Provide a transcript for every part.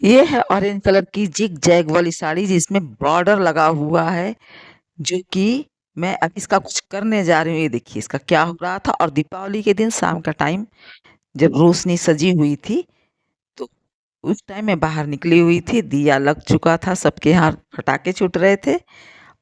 ये है orange colour की जिग जैग वाली साड़ी जिसमें बॉर्डर लगा हुआ है, जो कि मैं अब इसका कुछ करने जा रही हूँ। ये देखिए इसका क्या हो रहा था। और दीपावली के दिन शाम का टाइम जब रोशनी सजी हुई थी, तो उस टाइम मैं बाहर निकली हुई थी, दिया लग चुका था, सबके यहाँ पटाखे छूट रहे थे।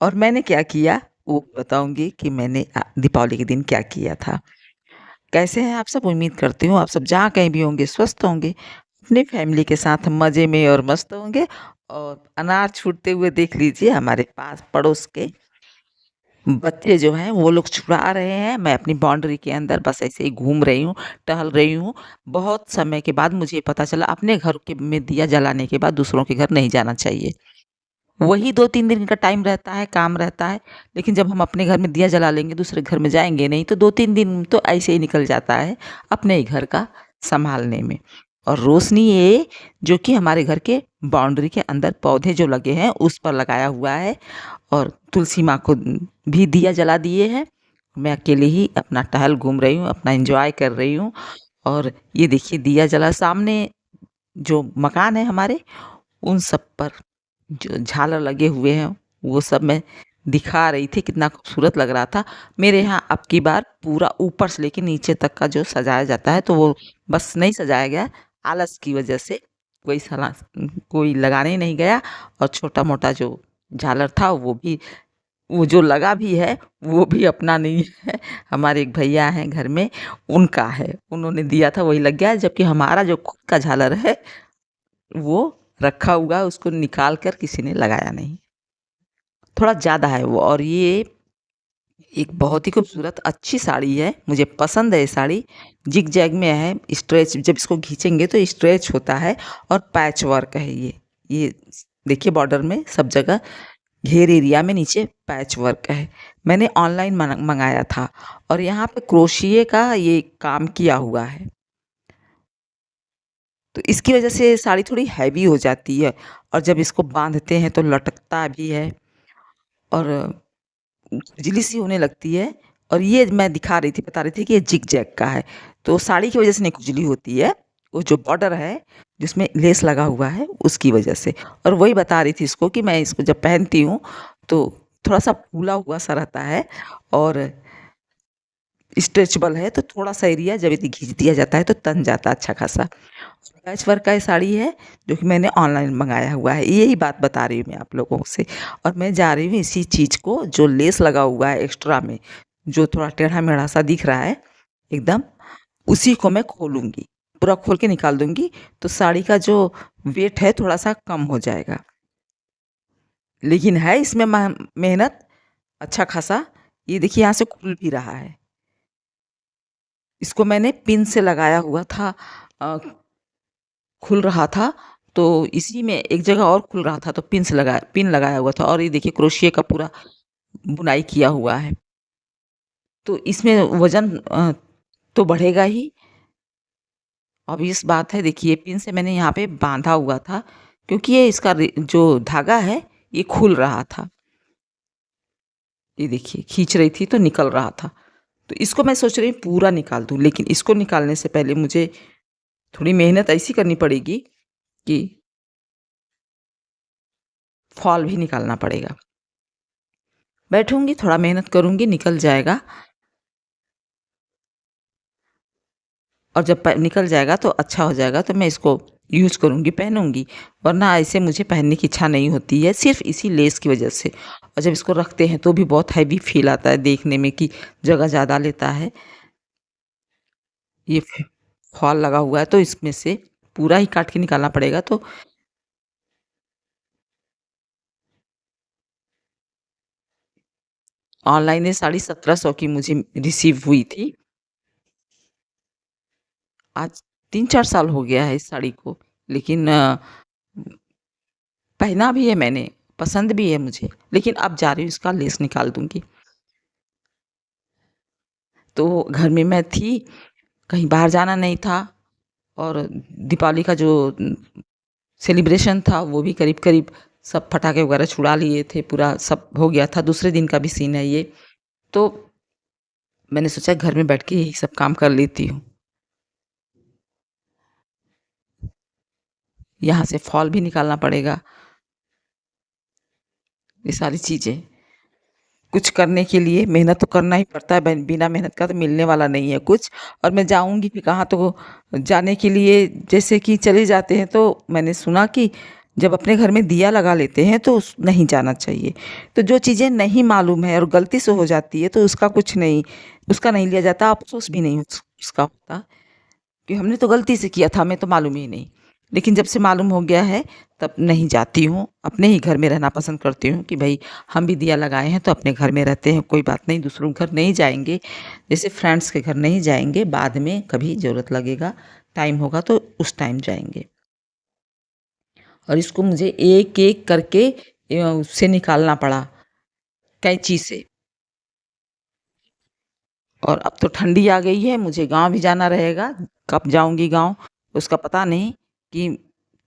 और मैंने क्या किया, वो बताऊँगी कि मैंने दीपावली के दिन क्या किया था। कैसे हैं आप सब? उम्मीद करती हूँ आप सब जहाँ कहीं भी होंगे स्वस्थ होंगे, अपनी फैमिली के साथ मज़े में और मस्त होंगे। और अनार छूटते हुए देख लीजिए हमारे पास पड़ोस के बच्चे जो हैं वो लोग छुड़ा रहे हैं। मैं अपनी बाउंड्री के अंदर बस ऐसे ही घूम रही हूँ, टहल रही हूँ। बहुत समय के बाद मुझे पता चला अपने घर के में दिया जलाने के बाद दूसरों के घर नहीं जाना चाहिए। वही 2-3 दिन का टाइम रहता है, काम रहता है, लेकिन जब हम अपने घर में दिया जला लेंगे, दूसरे घर में जाएँगे नहीं, तो 2-3 दिन तो ऐसे ही निकल जाता है अपने ही घर का सँभालने में। और रोशनी ये जो कि हमारे घर के बाउंड्री के अंदर पौधे जो लगे हैं, उस पर लगाया हुआ है। और तुलसी माँ को भी दिया जला दिए हैं। मैं अकेले ही अपना टहल घूम रही हूँ, अपना एन्जॉय कर रही हूँ। और ये देखिए दिया जला सामने जो मकान है हमारे, उन सब पर जो झालर लगे हुए हैं, वो सब मैं दिखा रही थी, कितना खूबसूरत लग रहा था। मेरे यहाँ अब की बार पूरा ऊपर से लेके नीचे तक का जो सजाया जाता है, तो वो बस नहीं सजाया गया, आलस की वजह से कोई लगाने ही नहीं गया। और छोटा-मोटा जो झालर था वो जो लगा भी है, वो भी अपना नहीं है, हमारे एक भैया हैं घर में, उनका है। उन्होंने दिया था वही लग गया है, जबकि हमारा जो खुद का झालर है, वो रखा हुआ है, उसको निकाल कर किसी ने लगाया नहीं। थोड़ा ज़्यादा है वो। और ये एक बहुत ही खूबसूरत अच्छी साड़ी है, मुझे पसंद है ये साड़ी। जिग-जैग में है, स्ट्रेच जब इसको खींचेंगे तो स्ट्रेच होता है। और पैच वर्क है ये। ये देखिए बॉर्डर में सब जगह घेर एरिया में नीचे पैच वर्क है। मैंने ऑनलाइन मँगाया था और यहाँ पे क्रोशिए का ये काम किया हुआ है। तो इसकी वज़ह से साड़ी थोड़ी हैवी हो जाती है और जब इसको बाँधते हैं तो लटकता भी है और खुजली-सी होने लगती है। और ये मैं दिखा रही थी, बता रही थी कि ये जिग-जैग का है, तो साड़ी की वज़ह से नहीं खुजली होती है, वो जो बॉर्डर है, जिसमें लेस लगा हुआ है, उसकी वज़ह से। और वही बता रही थी इसको कि मैं इसको जब पहनती हूँ, तो थोड़ा-सा फूला हुआ-सा रहता है और स्ट्रेचेबल है, तो थोड़ा-सा एरिया जब यदि खींच दिया जाता है, तो तन जाता है अच्छा खासा। पैच वर्क का ये साड़ी है, जो कि मैंने ऑनलाइन मँगाया हुआ है, यही बात बता रही हूँ मैं आप लोगों से। और मैं जा रही हूँ इसी चीज़ को जो लेस लगा हुआ है एक्स्ट्रा में, जो थोड़ा टेढ़ा-मेढ़ा सा दिख रहा है एकदम, उसी को मैं खोलूँगी, पूरा खोल के निकाल दूँगी, तो साड़ी का जो वेट है थोड़ा-सा कम हो जाएगा। लेकिन है इसमें मेहनत अच्छा खासा। ये देखिए यहाँ से खुल भी रहा है। इसको मैंने पिन से लगाया हुआ था, अ, खुल रहा था, तो इसी में एक जगह और खुल रहा था, तो पिन लगाया हुआ था। और ये देखिए क्रोशिए का पूरा बुनाई किया हुआ है। तो इसमें वज़न तो बढ़ेगा ही, ऑब्वियस बात है। देखिए पिन से मैंने यहाँ पे बाँधा हुआ था, क्योंकि ये इसका जो धागा है, ये खुल रहा था। ये देखिए खींच रही थी तो निकल रहा था। तो इसको मैं सोच रही हूँ पूरा निकाल दूँ, लेकिन इसको निकालने से पहले मुझे थोड़ी मेहनत ऐसी करनी पड़ेगी कि फॉल भी निकालना पड़ेगा। बैठूँगी, थोड़ा मेहनत करूँगी, निकल जाएगा। और जब प निकल जाएगा तो अच्छा हो जाएगा, तो मैं इसको यूज़ करूँगी, पहनूँगी। वरना ऐसे मुझे पहनने की इच्छा नहीं होती है, सिर्फ़ इसी लेस की वज़ह से। और जब इसको रखते हैं तो भी बहुत हैवी फ़ील आता है देखने में कि जगह ज़्यादा लेता है। ये फॉल लगा हुआ है, तो इसमें से पूरा ही काट के निकालना पड़ेगा। तो ऑनलाइन ये साड़ी 1700 की मुझे रिसीव हुई थी। आज 3-4 साल हो गया है इस साड़ी को, लेकिन पहना भी है मैंने, पसंद भी है मुझे, लेकिन अब जा रही हूँ इसका लेस निकाल दूँगी। तो घर में मैं थी, कहीं बाहर जाना नहीं था। और दीपावली का जो सेलिब्रेशन था वो भी करीब-करीब सब पटाखे वगैरह छुड़ा लिए थे, पूरा सब हो गया था। दूसरे दिन का भी सीन है ये। तो मैंने सोचा घर में बैठ के यही सब काम कर लेती हूँ। यहाँ से फॉल भी निकालना पड़ेगा। ये सारी चीज़ें कुछ करने के लिए मेहनत तो करना ही पड़ता है, बिना मेहनत का तो मिलने वाला नहीं है कुछ। और मैं जाऊँगी भी कहाँ, तो जाने के लिए जैसे कि चले जाते हैं तो मैंने सुना कि जब अपने घर में दिया लगा लेते हैं तो नहीं जाना चाहिए। तो जो चीज़ें नहीं मालूम है और गलती से हो जाती है तो उसका कुछ नहीं, उसका नहीं लिया जाता, अफसोस भी नहीं उसका होता कि हमने तो गलती से किया था, हमें तो मालूम ही नहीं। लेकिन जब से मालूम हो गया है तब नहीं जाती हूँ, अपने ही घर में रहना पसंद करती हूँ कि भाई हम भी दिया लगाए हैं तो अपने घर में रहते हैं, कोई बात नहीं, दूसरों के घर नहीं जाएंगे, जैसे फ्रेंड्स के घर नहीं जाएंगे, बाद में कभी ज़रूरत लगेगा, टाइम होगा तो उस टाइम जाएंगे। और इसको मुझे एक एक करके उससे निकालना पड़ा, कैंची से। और अब तो ठंडी आ गई है, मुझे गाँव भी जाना रहेगा। कब जाऊँगी गाँव उसका पता नहीं कि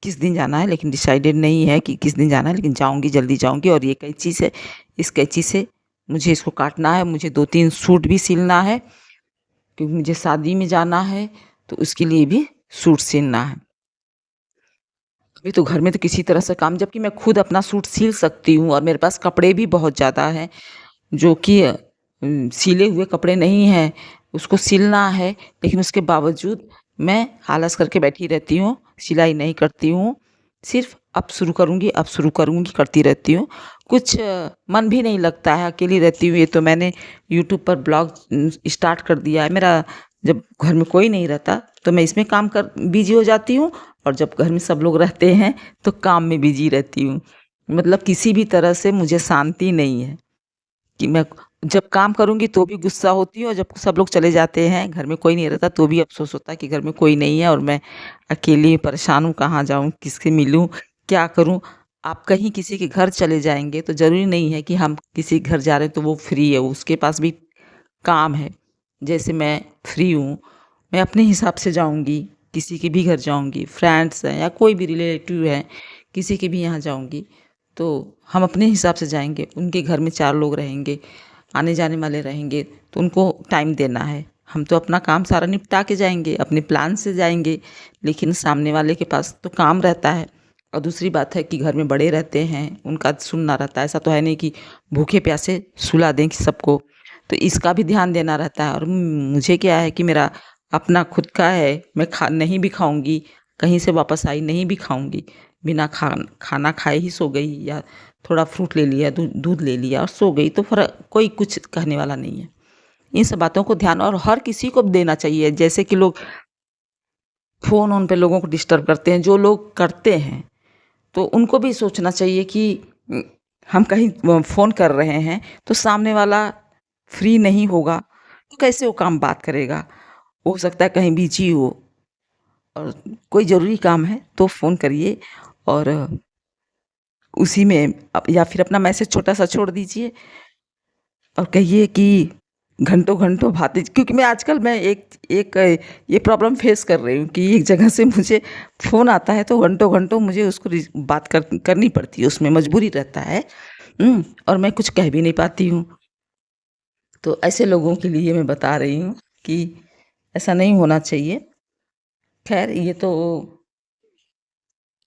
किस दिन जाना है, लेकिन डिसाइडेड नहीं है कि किस दिन जाना है, लेकिन जाऊँगी, जल्दी जाऊँगी। और ये कैंची से, इस कैंची से मुझे इसको काटना है, मुझे 2-3 सूट भी सिलना है क्योंकि मुझे शादी में जाना है, तो उसके लिए भी सूट सिलना है। अभी तो घर में तो किसी तरह से काम, जबकि मैं खुद अपना सूट सिल सकती हूँ और मेरे पास कपड़े भी बहुत ज़्यादा हैं, जो कि सिले हुए कपड़े नहीं हैं, उसको सिलना है, लेकिन उसके बावजूद मैं आलस करके बैठी रहती हूँ, सिलाई नहीं करती हूँ। सिर्फ़ अब शुरू करूँगी, अब शुरू करूँगी करती रहती हूँ। कुछ मन भी नहीं लगता है, अकेली रहती हूँ। ये तो मैंने यूट्यूब पर ब्लॉग स्टार्ट कर दिया है मेरा। जब घर में कोई नहीं रहता तो मैं इसमें काम कर बिज़ी हो जाती हूँ, और जब घर में सब लोग रहते हैं तो काम में बिज़ी रहती हूँ। मतलब किसी भी तरह से मुझे शांति नहीं है कि मैं जब काम करूँगी तो भी गुस्सा होती हूँ, और जब सब लोग चले जाते हैं, घर में कोई नहीं रहता, तो भी अफ़सोस होता है कि घर में कोई नहीं है और मैं अकेली परेशान हूँ, कहाँ जाऊँ, किससे मिलूँ, क्या करूँ? आप कहीं किसी के घर चले जाएँगे तो ज़रूरी नहीं है कि हम किसी के घर जा रहे हैं तो वो फ्री है, उसके पास भी काम है। जैसे मैं फ्री हूँ, मैं अपने हिसाब से जाऊँगी, किसी के भी घर जाऊँगी, फ्रेंड्स हैं या कोई भी रिलेटिव है, किसी के भी यहाँ जाऊँगी, तो हम अपने हिसाब से जाएँगे। उनके घर में 4 लोग रहेंगे, आने-जाने वाले रहेंगे, तो उनको टाइम देना है। हम तो अपना काम सारा निपटा के जाएँगे, अपने प्लान से जाएँगे, लेकिन सामने वाले के पास तो काम रहता है। और दूसरी बात है कि घर में बड़े रहते हैं, उनका सुनना रहता है। ऐसा तो है नहीं कि भूखे-प्यासे सुला दें कि सबको, तो इसका भी ध्यान देना रहता है। और मुझे क्या है कि मेरा अपना खुद का है, मैं नहीं भी खाऊँगी, कहीं से वापस आई नहीं भी खाऊँगी, बिना खाना खाए ही सो गई, या थोड़ा फ्रूट ले लिया, दूध ले लिया और सो गई, तो फ़र्क कोई कुछ कहने वाला नहीं है। इन सब बातों को ध्यान और हर किसी को देना चाहिए। जैसे कि लोग फ़ोन-वोन पे लोगों को डिस्टर्ब करते हैं, जो लोग करते हैं, तो उनको भी सोचना चाहिए कि उम, हम कहीं फ़ोन कर रहे हैं, तो सामने वाला फ्री नहीं होगा, तो कैसे वो काम बात करेगा? हो सकता है कहीं बिज़ी हो, और कोई ज़रूरी काम है तो फ़ोन करिए, और उसी में या फिर अपना मैसेज छोटा-सा छोड़ दीजिए और कहिए कि घंटों-घंटों बातें, क्योंकि मैं एक एक ये प्रॉब्लम फेस कर रही हूँ कि एक जगह से मुझे फ़ोन आता है तो घंटों-घंटों मुझे उसको बात करनी पड़ती है, उसमें मजबूरी रहता है। और मैं कुछ कह भी नहीं पाती हूँ। तो ऐसे लोगों के लिए मैं बता रही हूँ कि ऐसा नहीं होना चाहिए। ख़ैर ये तो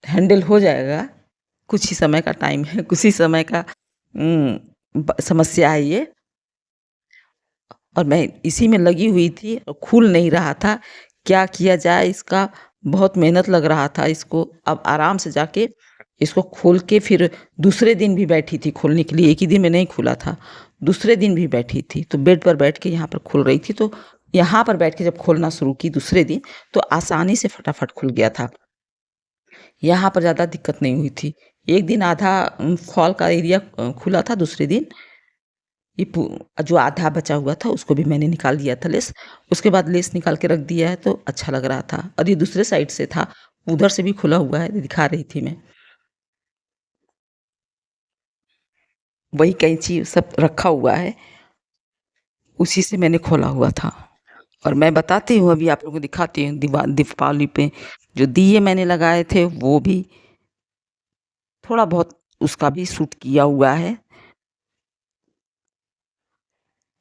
हैंडल हो जाएगा, कुछ ही समय का टाइम है, कुछ ही समय का उम, ब समस्या है ये। और मैं इसी में लगी हुई थी और खुल नहीं रहा था, क्या किया जाए इसका? बहुत मेहनत लग रहा था इसको। अब आराम से जाके इसको खोल के फिर दूसरे दिन भी बैठी थी खोलने के लिए, एक ही दिन में नहीं खुला था, दूसरे दिन भी बैठी थी, तो बेड पर बैठ के यहाँ पर खुल रही थी, तो यहाँ पर बैठ के जब खोलना शुरू की दूसरे दिन, तो आसानी से फटाफट खुल गया था। यहाँ पर ज़्यादा दिक्कत नहीं हुई थी। एक दिन आधा फॉल का एरिया खुला था, दूसरे दिन ये जो आधा बचा हुआ था उसको भी मैंने निकाल दिया था लेस। उसके बाद लेस निकाल के रख दिया है तो अच्छा लग रहा था, और ये दूसरे साइड से था, उधर से भी खुला हुआ है, दिखा रही थी मैं। वही कैंची सब रखा हुआ है, उसी से मैंने खोला हुआ था। और मैं बताती हूँ, अभी आप लोगों को दिखाती हूँ, दीपावली पे जो दिए मैंने लगाए थे वो भी थोड़ा बहुत उसका भी शूट किया हुआ है।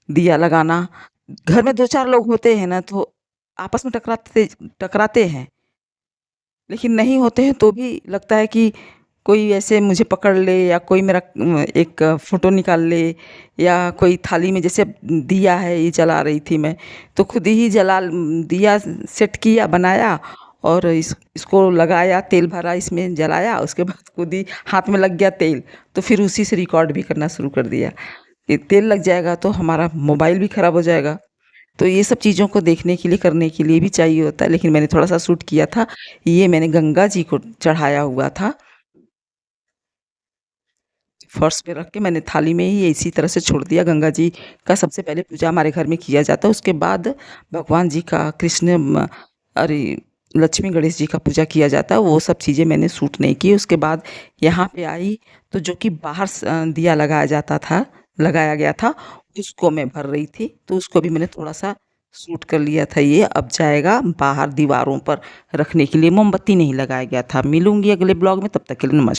दिया लगाना, घर में 2-4 लोग होते हैं ना तो आपस में टकराते टकराते हैं। लेकिन नहीं होते हैं तो भी लगता है कि कोई ऐसे मुझे पकड़ ले या कोई मेरा एक फ़ोटो निकाल ले या कोई थाली में जैसे दिया है ये जला रही थी मैं तो खुद ही दिया सेट किया बनाया और इसको लगाया तेल भरा इसमें जलाया उसके बाद खुद ही हाथ में लग गया तेल तो फिर उसी से रिकॉर्ड भी करना शुरू कर दिया ये तेल लग जाएगा तो हमारा मोबाइल भी ख़राब हो जाएगा तो ये सब चीज़ों को देखने के लिए करने के लिए भी चाहिए होता है लेकिन मैंने थोड़ा सा शूट किया था ये मैंने गंगा जी को चढ़ाया हुआ था फर्श पे रख के मैंने थाली में ही इसी तरह से छोड़ दिया गंगा जी का सबसे पहले पूजा हमारे घर में किया जाता है उसके बाद भगवान जी का अरे लक्ष्मी गणेश जी का पूजा किया जाता है वो सब चीज़ें मैंने शूट नहीं की उसके बाद यहाँ पे आई तो जो कि बाहर दिया लगाया गया था उसको मैं भर रही थी तो उसको भी मैंने थोड़ा सा शूट कर लिया था ये अब जाएगा बाहर दीवारों पर रखने के लिए मोमबत्ती नहीं लगाया गया था मिलूंगी अगले ब्लॉग में तब तक के लिए नमस्कार।